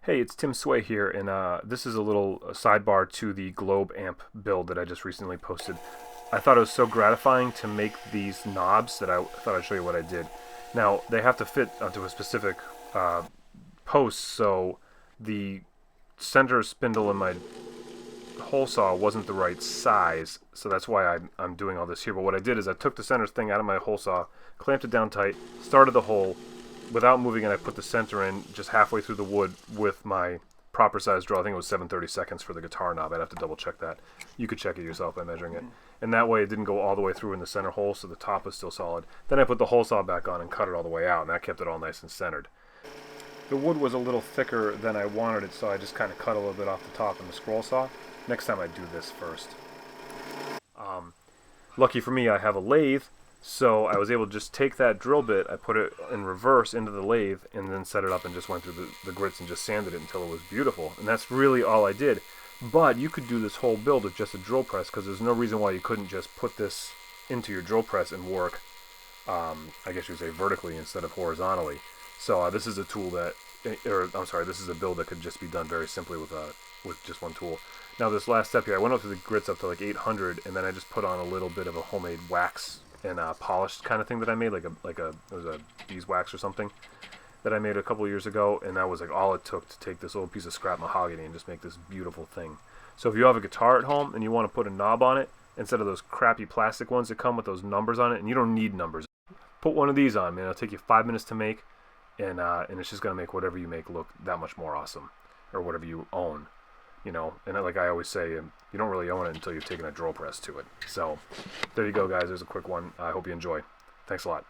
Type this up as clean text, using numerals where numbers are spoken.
Hey, it's Tim Sway here, and this is a little sidebar to the Globe Amp build that I just recently posted. I thought it was so gratifying to make these knobs that I thought I'd show you what I did. Now, they have to fit onto a specific post, so the center spindle in my hole saw wasn't the right size, so that's why I'm doing all this here. But what I did is I took the center thing out of my hole saw, clamped it down tight, started the hole. Without moving it, I put the center in just halfway through the wood with my proper size drill. I think it was 7/32 for the guitar knob. I'd have to double check that. You could check it yourself by measuring it. And that way it didn't go all the way through in the center hole, so the top was still solid. Then I put the hole saw back on and cut it all the way out, and that kept it all nice and centered. The wood was a little thicker than I wanted it, so I just kind of cut a little bit off the top in the scroll saw. Next time I do this first. Lucky for me, I have a lathe, so I was able to just take that drill bit, I put it in reverse into the lathe, and then set it up and just went through the grits and just sanded it until it was beautiful. And that's really all I did. But you could do this whole build with just a drill press, because there's no reason why you couldn't just put this into your drill press and work, I guess you would say vertically instead of horizontally. So this is a tool that, or I'm sorry, this is a build that could just be done very simply with just one tool. Now this last step here, I went up to the grits up to like 800, and then I just put on a little bit of a homemade wax and polished kind of thing that I made, like it was a beeswax or something that I made a couple years ago, and that was like all it took to take this little piece of scrap mahogany and just make this beautiful thing. So if you have a guitar at home and you want to put a knob on it instead of those crappy plastic ones that come with those numbers on it, and you don't need numbers, put one of these on, man. It'll take you 5 minutes to make, and it's just gonna make whatever you make look that much more awesome, or whatever you own. You know, and like I always say, you don't really own it until you've taken a drill press to it. So there you go, guys. There's a quick one. I hope you enjoy. Thanks a lot.